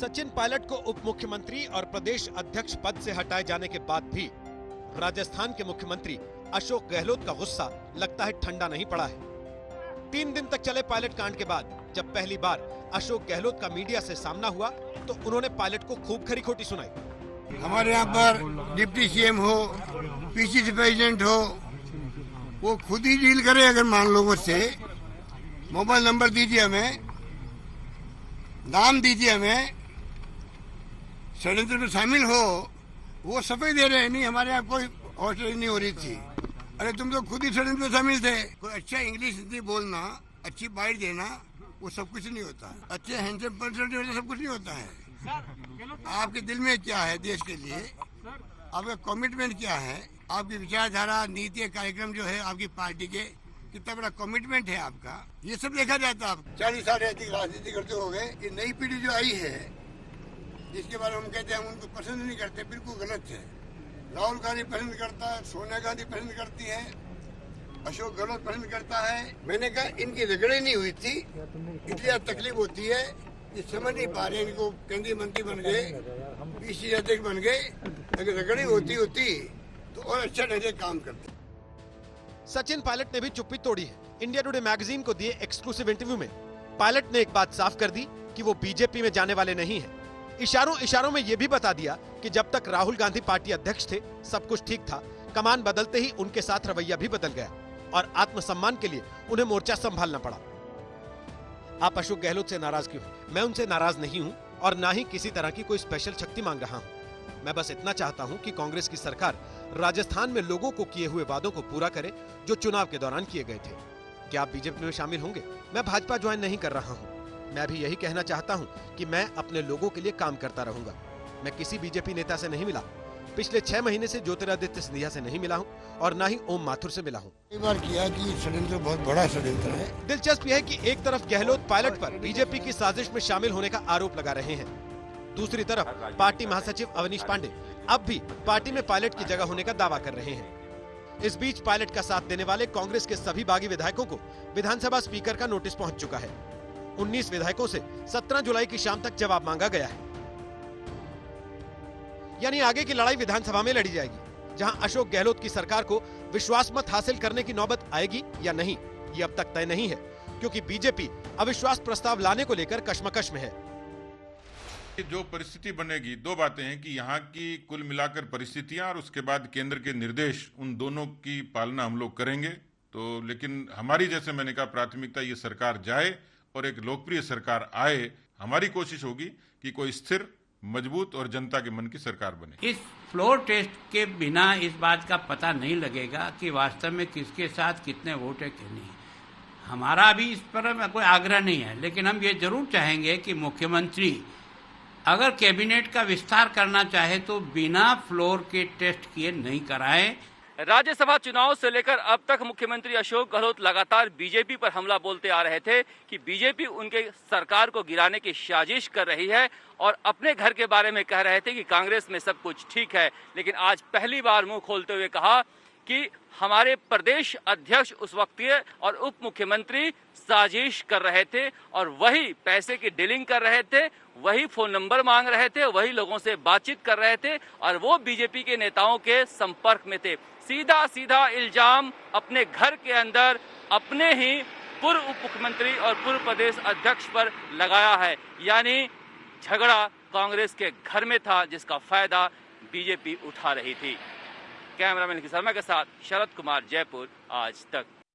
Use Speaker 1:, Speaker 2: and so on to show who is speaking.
Speaker 1: सचिन पायलट को उप मुख्यमंत्री और प्रदेश अध्यक्ष पद से हटाए जाने के बाद भी राजस्थान के मुख्यमंत्री अशोक गहलोत का गुस्सा लगता है ठंडा नहीं पड़ा है। 3 दिन तक चले पायलट कांड के बाद जब पहली बार अशोक गहलोत का मीडिया से सामना हुआ तो उन्होंने पायलट को खूब खरी खोटी सुनाई।
Speaker 2: हमारे यहाँ पर डिप्टी सीएम हो, पीसीसी प्रेसिडेंट हो, वो खुद ही डील करे। अगर मान लो मुझसे मोबाइल नंबर दीजिए, हमें नाम दीजिए, हमें षड्यंत्र में शामिल हो, वो सफाई दे रहे हैं। नहीं, हमारे यहाँ कोई हॉस्टल नहीं हो रही थी। अरे तुम तो खुद ही षड्यंत्र में शामिल थे। कोई अच्छा इंग्लिश हिंदी बोलना, अच्छी बाइट देना, वो सब कुछ नहीं होता। अच्छे हैंडसम पर्सनैलिटी होना सब कुछ नहीं होता है। आपके दिल में क्या है देश के लिए, आपका कमिटमेंट क्या है, आपकी विचारधारा, नीति, कार्यक्रम जो है आपकी पार्टी के, कितना बड़ा कमिटमेंट है आपका, ये सब देखा जाता है। आप 40 साल अधिक राजनीति करते हो गए। ये नई पीढ़ी जो आई है, जिसके बारे में हम कहते हैं हम उनको पसंद नहीं करते, बिल्कुल गलत है। राहुल गांधी पसंद करता है, सोनिया गांधी पसंद करती है, अशोक गहलोत पसंद करता है। मैंने कहा इनकी रगड़े नहीं हुई थी, इसलिए तकलीफ होती है। ये समझ नहीं पा रहे, इनको केंद्रीय मंत्री बन गए, पीसीसी अध्यक्ष बन गए। अगर रगड़ी होती तो और अच्छा ढंग से काम करते।
Speaker 1: सचिन पायलट ने भी चुप्पी तोड़ी है। इंडिया टुडे मैगजीन को दिए एक्सक्लूसिव इंटरव्यू में पायलट ने एक बात साफ कर दी कि वो बीजेपी में जाने वाले नहीं हैं। इशारों में ये भी बता दिया कि जब तक राहुल गांधी पार्टी अध्यक्ष थे सब कुछ ठीक था, कमान बदलते ही उनके साथ रवैया भी बदल गया और आत्मसम्मान के लिए उन्हें मोर्चा संभालना पड़ा। आप अशोक गहलोत से नाराज क्यों हैं? मैं उनसे नाराज नहीं हूं और ना ही किसी तरह की कोई स्पेशल शक्ति मांग रहा हूं। मैं बस इतना चाहता हूं कि कांग्रेस की सरकार राजस्थान में लोगों को किए हुए वादों को पूरा करे जो चुनाव के दौरान किए गए थे। क्या आप बीजेपी में शामिल होंगे? मैं भाजपा ज्वाइन नहीं कर रहा हूं। मैं भी यही कहना चाहता हूं कि मैं अपने लोगों के लिए काम करता रहूंगा। मैं किसी बीजेपी नेता से नहीं मिला। पिछले 6 महीने से ज्योतिरादित्य सिंधिया से नहीं मिला हूं और ना ही ओम माथुर से मिला हूं।
Speaker 2: कई बार किया कि षड्यंत्र बहुत बड़ा षड्यंत्र है।
Speaker 1: दिलचस्प यह है कि एक तरफ गहलोत पायलट पर बीजेपी की साजिश में शामिल होने का आरोप लगा रहे हैं, दूसरी तरफ पार्टी महासचिव अवनीश पांडे अब भी पार्टी में पायलट की जगह होने का दावा कर रहे हैं। इस बीच पायलट का साथ देने वाले कांग्रेस के सभी बागी विधायकों को विधानसभा स्पीकर का नोटिस पहुंच चुका है। 19 विधायकों से 17 जुलाई की शाम तक जवाब मांगा गया है। यानी आगे की लड़ाई विधानसभा में लड़ी जाएगी, जहां अशोक गहलोत की सरकार को विश्वास मत हासिल करने की नौबत आएगी या नहीं, ये अब तक तय नहीं है, क्योंकि बीजेपी अविश्वास प्रस्ताव लाने को लेकर कश्मकश में है।
Speaker 3: जो परिस्थिति बनेगी, 2 बातें हैं कि यहाँ की कुल मिलाकर परिस्थितियां और उसके बाद केंद्र के निर्देश, उन दोनों की पालना हम लोग करेंगे। तो लेकिन हमारी, जैसे मैंने कहा, प्राथमिकता ये सरकार जाए और एक लोकप्रिय सरकार आए। हमारी कोशिश होगी कि कोई स्थिर, मजबूत और जनता के मन की सरकार बने।
Speaker 4: इस फ्लोर टेस्ट के बिना इस बात का पता नहीं लगेगा कि वास्तव में किसके साथ कितने वोट है कि नहीं। हमारा अभी इस पर कोई आग्रह नहीं है, लेकिन हम ये जरूर चाहेंगे कि मुख्यमंत्री अगर कैबिनेट का विस्तार करना चाहे तो बिना फ्लोर के टेस्ट किए नहीं कराए।
Speaker 5: राज्यसभा चुनाव से लेकर अब तक मुख्यमंत्री अशोक गहलोत लगातार बीजेपी पर हमला बोलते आ रहे थे कि बीजेपी उनके सरकार को गिराने की साजिश कर रही है और अपने घर के बारे में कह रहे थे कि कांग्रेस में सब कुछ ठीक है। लेकिन आज पहली बार मुंह खोलते हुए कहा कि हमारे प्रदेश अध्यक्ष उस वक्त और उप मुख्यमंत्री साजिश कर रहे थे और वही पैसे की डीलिंग कर रहे थे, वही फोन नंबर मांग रहे थे, वही लोगों से बातचीत कर रहे थे और वो बीजेपी के नेताओं के संपर्क में थे। सीधा सीधा इल्जाम अपने घर के अंदर अपने ही पूर्व उप मुख्यमंत्री और पूर्व प्रदेश अध्यक्ष पर लगाया है। यानी झगड़ा कांग्रेस के घर में था, जिसका फायदा बीजेपी उठा रही थी। कैमरामैन की शर्मा के साथ शरद कुमार, जयपुर, आज तक।